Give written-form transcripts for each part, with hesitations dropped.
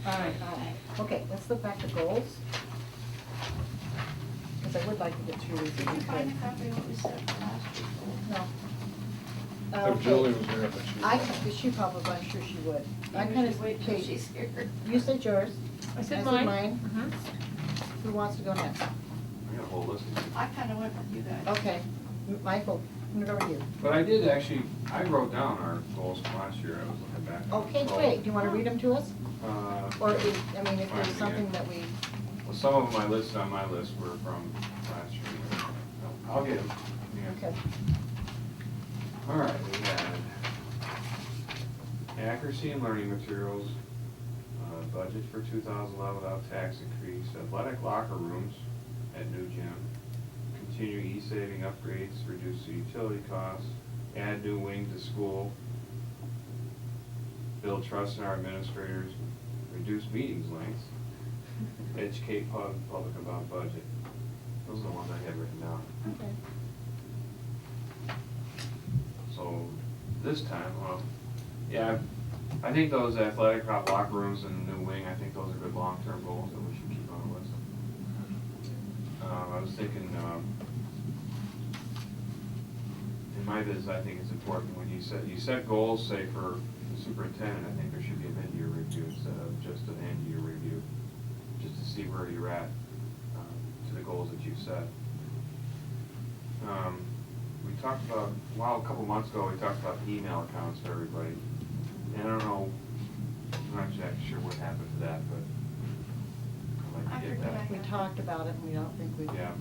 Aye. Okay, let's look back to goals. Because I would like to get through these. Did you find a copy of what we said last week? No. If Julie was here, but She probably, I'm sure she would. I Maybe kind we of, should wait till Kate, she's here. you said yours. I said I mine. mine. Who wants to go next? I got a whole list of them. I kinda went with you guys. Okay, Michael, turn it over to you. But I did actually, I wrote down our goals from last year, I was looking back. Okay, So, great. Do you want to read them to us? Or, if there's Fine, something yeah. that we, Well, some of them I listed on my list were from last year. I'll get them. okay. All right, we had accuracy in learning materials, budget for 2011 without tax increase, athletic locker rooms at new gym, continue e-saving upgrades, reduce the utility costs, add new wing to school, build trust in our administrators, reduce meetings lengths, educate public about budget. Those are the ones I had written down. Okay. So this time, yeah, I think those athletic locker rooms and new wing, I think those are good long-term goals that we should keep on the list. I was thinking, in my business, I think it's important when you set goals, say for the superintendent, I think there should be a mid-year review instead of just an end-year review, just to see where you're at, to the goals that you've set. We talked about, a couple months ago, we talked about email accounts for everybody. And I don't know, I'm not exactly sure what happened to that, but I'd like to get that. We talked about it and we don't think we've Yeah.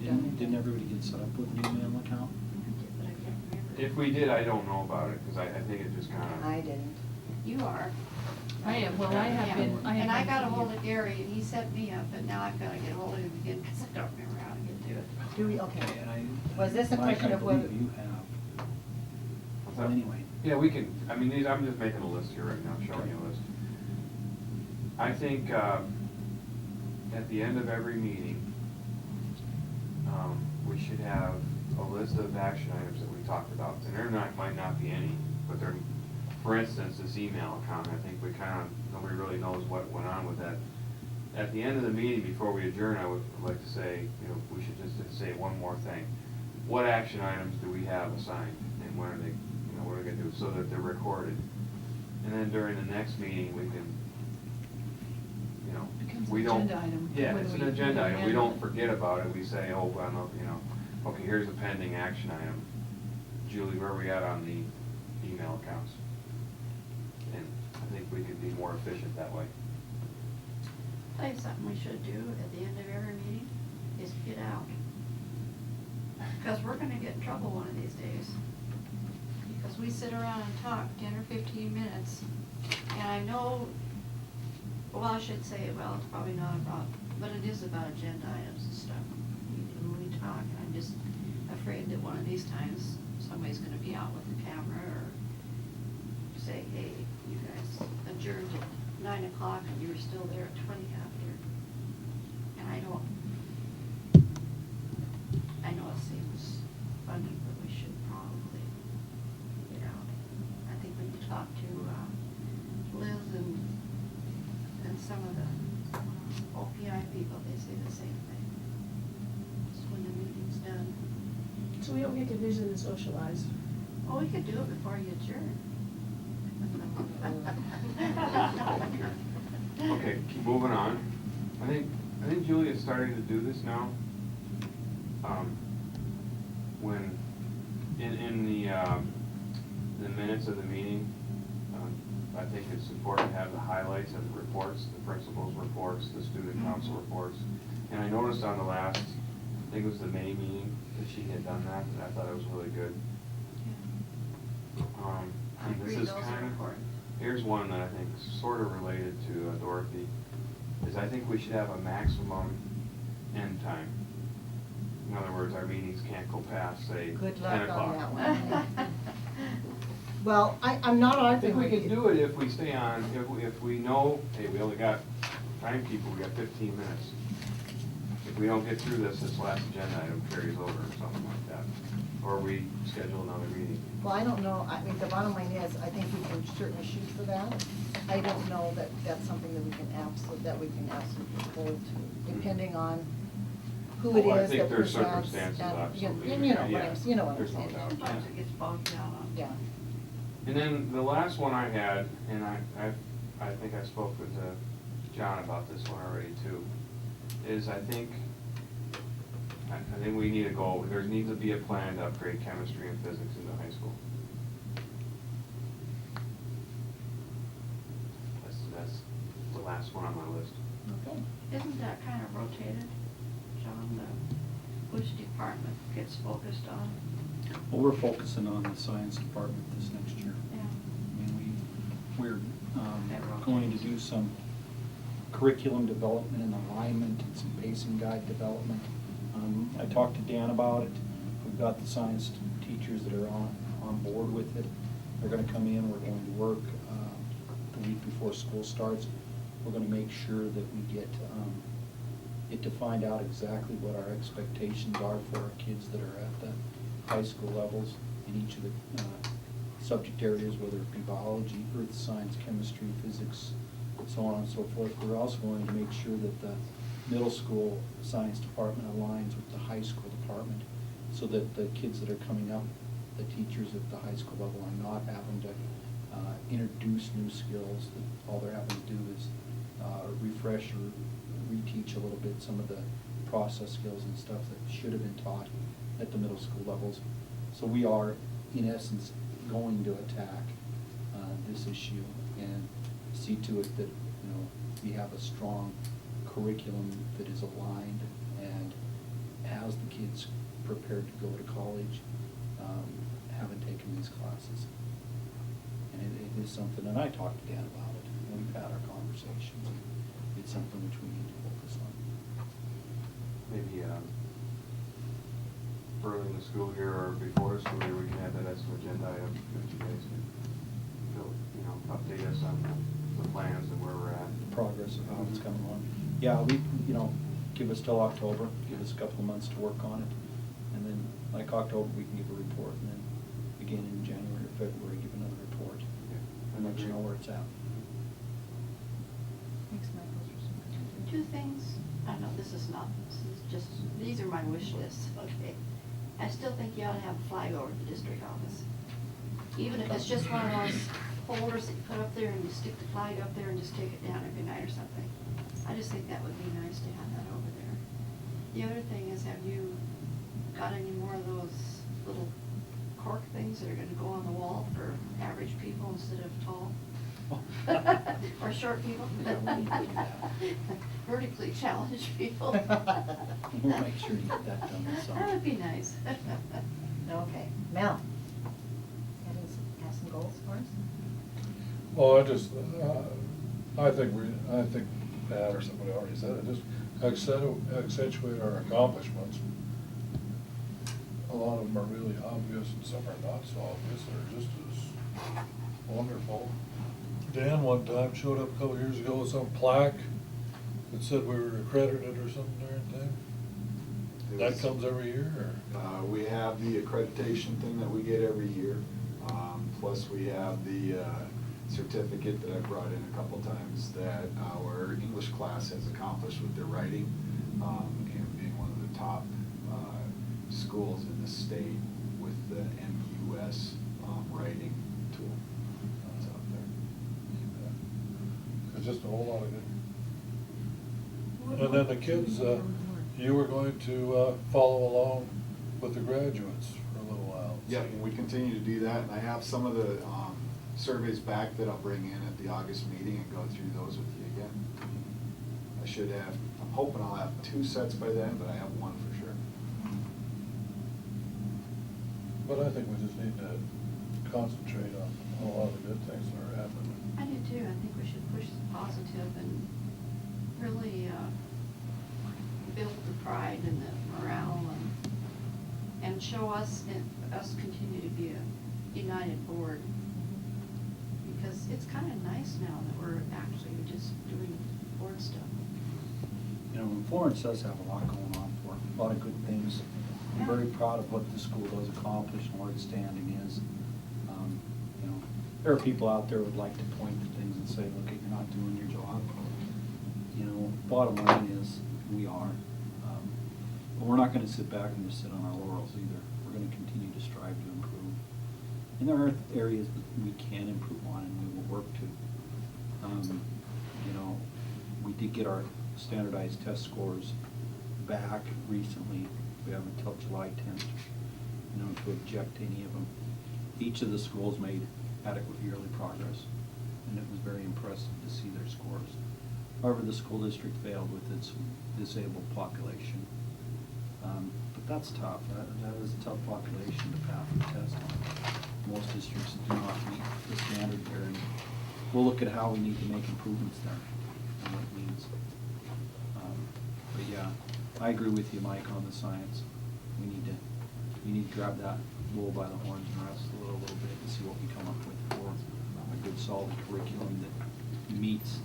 done it. didn't everybody get set up with an email account? But I can't remember. If we did, I don't know about it, because I think it just kind of. I didn't. You are. I am, well, I have Yeah. been, I have. And I been got a for hold years. of Gary and he set me up, but now I've gotta get a hold of him again because I don't remember how to get to it. Do we, okay. And I- Was this a Mike, question of whether- I believe you have. What's Well, that? anyway. Yeah, we can, I mean, I'm just making a list here right now, showing you a list. I think, at the end of every meeting, we should have a list of action items that we talked about, and there might not be any, but there, for instance, this email account, I think nobody really knows what went on with that. At the end of the meeting, before we adjourn, I would like to say, we should just say one more thing. What action items do we have assigned, and when are they, what are we gonna do, so that they're recorded? And then during the next meeting, we can, Becomes we an don't. agenda item. Yeah, When it's an we- agenda when we item, we don't handle it. forget about it, we say, oh, well, no, okay, here's a pending action item. Julie, where are we at on the email accounts? And I think we could be more efficient that way. Tell you something we should do at the end of every meeting is get out. Because we're gonna get in trouble one of these days. Because we sit around and talk 10 or 15 minutes, and I know, well, I should say, well, it's probably not about, but it is about agenda items and stuff. When we talk, and I'm just afraid that one of these times, somebody's gonna be out with the camera or say, hey, you guys adjourned at 9 o'clock and you were still there at 20 after. And I know it seems funny, but we should probably get out. I think when you talk to Liz and some of the OPI people, they say the same thing. It's when the meeting's done. So we don't get to visit and socialize. Oh, we could do it before you adjourn. Okay, keep moving on. I think Julia's starting to do this now. When, in the minutes of the meeting, I think it's important to have the highlights of the reports, the principal's reports, the student council reports. And I noticed on the last, I think it was the May meeting, that she had done that, and I thought it was really good. I And this agree, is those are kind of, important. here's one that I think is sort of related to Dorothy, is I think we should have a maximum end time. In other words, our meetings can't go past, say, 10 Good o'clock. luck on that one. Well, I'm not I arguing think we with could you. do it if we stay on, if we know, hey, we only got, timekeeper, we got 15 minutes. If we don't get through this last agenda item carries over or something like that. before we schedule another meeting. Well, I don't know, I mean, the bottom line is, I think we can certainly shoot for that. I don't know that that's something that we can absolutely hold to, depending on who it Oh, I is think that there's presents. circumstances, and absolutely. You know what Yeah, you know what I'm there's no saying. doubt. Sometimes it gets bogged down on. Yeah. And then the last one I had, and I think I spoke with John about this one already too, is I think we need to go, there needs to be a plan to upgrade chemistry and physics in the high school. That's the last one on my list. Okay. Isn't that kind of rotated, John, which department gets focused on? Well, we're focusing on the science department this next year. Yeah. I mean, we're That going to rotates. do some curriculum development and alignment and some pacing guide development. I talked to Dan about it. We've got the science teachers that are on board with it. They're gonna come in, we're going to work the week before school starts. We're gonna make sure that we get to find out exactly what our expectations are for our kids that are at the high school levels in each of the subject areas, whether it be biology, earth science, chemistry, physics, so on and so forth. We're also going to make sure that the middle school science department aligns with the high school department, so that the kids that are coming up, the teachers at the high school level, are not having to introduce new skills, that all they're having to do is refresh or reteach a little bit some of the process skills and stuff that should have been taught at the middle school levels. So we are, in essence, going to attack this issue and see to it that, you know, we have a strong curriculum that is aligned and has the kids prepared to go to college, having taken these classes. And it is something, and I talked to Dan about it, and we've had our conversations. It's something which we need to focus on. Maybe early in the school year or before the school year, we can add that as an agenda item, if you guys can, update us on the plans and where we're at. The progress of how it's coming along. Yeah, give us till October, give us a couple of months to work on it. And then, like October, we can give a report, and then again in January or February, give another report. And let you know where it's at. Thanks, Michael, for some good Two things, I know this is just, these are my wish lists, okay? I still think you ought to have a flag over the district office. Even if it's just one of those folders that you put up there and you stick the flag up there and just take it down every night or something. I just think that would be nice to have that over there. The other thing is, have you got any more of those little cork things that are gonna go on the wall for average people instead of tall? Or short people? Yeah, we need to do that. Vertically challenged people. We'll make sure you get that done this summer. That would be nice. Okay, Mel, have some goals for us? Well, I think Pat or somebody already said it, just accentuate our accomplishments. A lot of them are really obvious and some are not so obvious, they're just as wonderful. Dan one time showed up a couple years ago with some plaque that said we were accredited or something or anything. That comes every year, or? We have the accreditation thing that we get every year. Plus we have the certificate that I brought in a couple times that our English class has accomplished with their writing, and being one of the top schools in the state with the MUS writing tool that's out there. It's just a whole lot of good. And then the kids, you were going to follow along with the graduates for a little while. Yeah, and we continue to do that, and I have some of the surveys back that I'll bring in at the August meeting and go through those with you again. I should have, I'm hoping I'll have 2 sets by then, but I have 1 for sure. But I think we just need to concentrate on a lot of the good things that are happening. I do too. I think we should push the positive and really build the pride and the morale and show us continue to be a united board. Because it's kind of nice now that we're actually just doing board stuff. You know, Florence does have a lot going on for her, a lot of good things. I'm very proud of what the school does accomplish and where its standing is. You know, there are people out there who would like to point to things and say, look, you're not doing your job. You know, bottom line is, we are. But we're not gonna sit back and just sit on our laurels either. We're gonna continue to strive to improve. And there are areas that we can improve on and we will work to. You know, we did get our standardized test scores back recently. We have until July 10th, you know, to object to any of them. Each of the schools made adequate yearly progress, and it was very impressive to see their scores. However, the school district failed with its disabled population. But that's tough. That is a tough population to pass the test on. Most districts do not meet the standard there, and we'll look at how we need to make improvements there and what it means. But yeah, I agree with you, Mike, on the science. We need to grab that bull by the horns and wrestle it a little bit and see what we come up with for a good solid curriculum that meets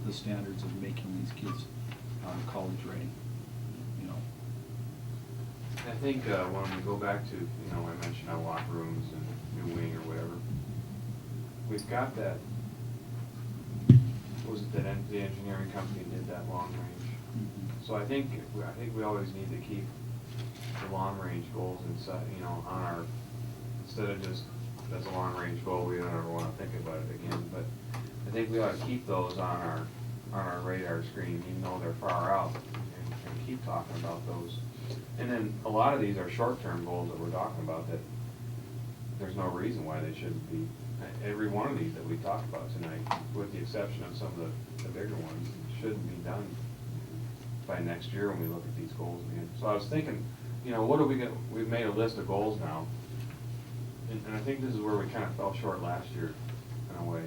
the standards of making these kids college ready, you know. I think when we go back to, you know, I mentioned our locker rooms and new wing or whatever, we've got that, what was it that the engineering company did that long range? Mm-hmm. So I think we always need to keep the long range goals and set, you know, on our, instead of just, that's a long range goal, we don't ever want to think about it again, but I think we ought to keep those on our radar screen, even though they're far out, and keep talking about those. And then a lot of these are short-term goals that we're talking about that there's no reason why they shouldn't be. Every one of these that we talked about tonight, with the exception of some of the bigger ones, shouldn't be done by next year when we look at these goals again. So I was thinking, you know, what are we gonna, we've made a list of goals now, and I think this is where we kind of fell short last year, in a way.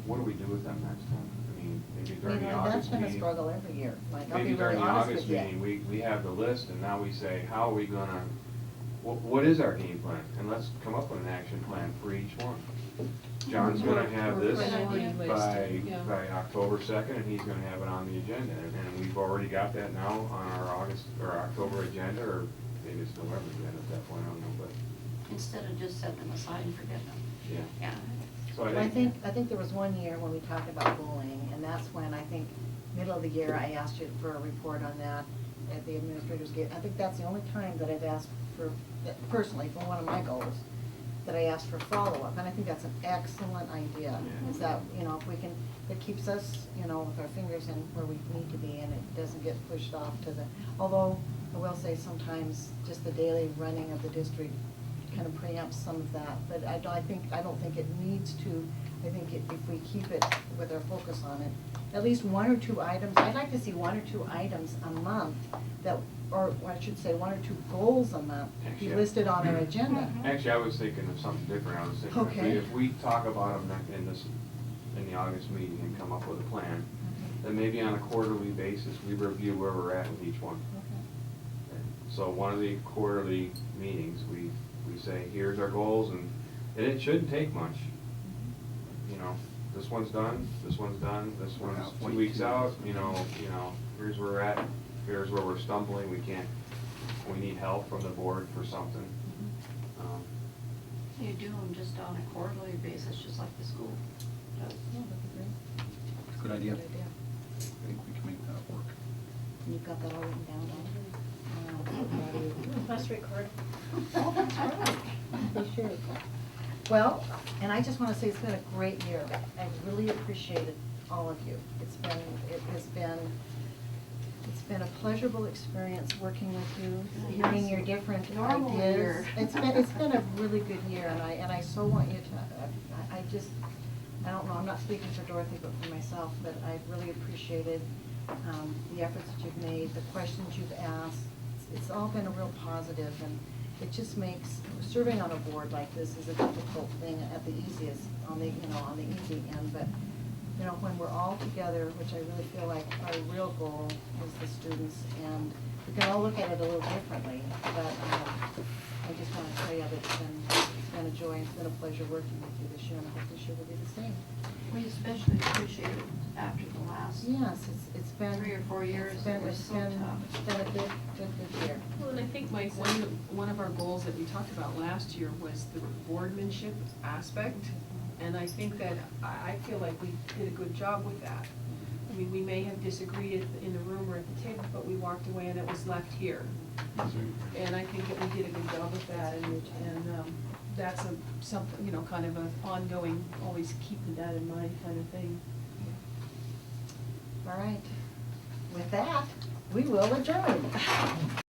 What do we do with them next time? I mean, maybe during the That's August been a meeting. struggle every year, Mike, I'll Maybe be really during the honest August with you. meeting, we have the list, and now we say, how are we gonna, what is our game plan? And let's come up with an action plan for each one. John's gonna have this by October 2nd, and he's gonna have it on the agenda. And we've already got that now on our August, or October agenda, or maybe it's November agenda at that point, I don't know, but, Instead of just set them aside and forget them. yeah. Yeah. So Well, I think there was one year when we talked about bullying, and that's when I think, middle of the year, I asked you for a report on that at the administrators gate. I think that's the only time that I've asked for, personally, for one of my goals, that I asked for follow-up, and I think that's an excellent idea. Yeah. Is that, you know, if we can, it keeps us, you know, with our fingers in where we need to be, and it doesn't get pushed off to the, although, I will say sometimes, just the daily running of the district kind of preempts some of that, but I don't think it needs to. I think if we keep it with our focus on it, at least one or two items, I'd like to see one or two items a month that, or I should say, one or two goals a month be Actually, listed on our agenda. Actually, I was thinking of something different. I was thinking Okay. if we talk about them in the August meeting and come up with a plan, then maybe on a quarterly basis, we review where we're at with each one. Okay. So one of the quarterly meetings, we say, here's our goals, and it shouldn't take much. You know, this one's done, this one's done, this one's 2 weeks out, you know, here's where we're at, here's where we're stumbling, we need help from the board for something. You do them just on a quarterly basis, just like the school does. Yeah, that'd be great. Good idea. Good idea. I think we can make that work. You've got that all written down already? Must record. Oh, that's right. They should. Well, and I just want to say it's been a great year. I really appreciated all of you. It's been a pleasurable experience working with you, hearing your different Normal ideas. year. It's been a really good year, and I so want you to, I don't know, I'm not speaking for Dorothy, but for myself, but I've really appreciated the efforts that you've made, the questions you've asked. It's all been a real positive, and it just makes, serving on a board like this is a difficult thing at the easiest, on the easy end, but, you know, when we're all together, which I really feel like our real goal is the students, and we can all look at it a little differently, but I just want to tell you that it's been a joy, it's been a pleasure working with you this year, and I hope this year will be the same. We especially appreciate it after the last. Yes, it's been. 3 or 4 years, It's been, it was it's so been, tough. it's been a good year. Well, and I think, Mike, one of our goals that we talked about last year was the boardmanship aspect. And I think that, I feel like we did a good job with that. I mean, we may have disagreed in the room or at the table, but we walked away and it was left here. And I think that we did a good job with that, and that's something, you know, kind of an ongoing, always keeping that in mind kind of thing. All right, with that, we will adjourn.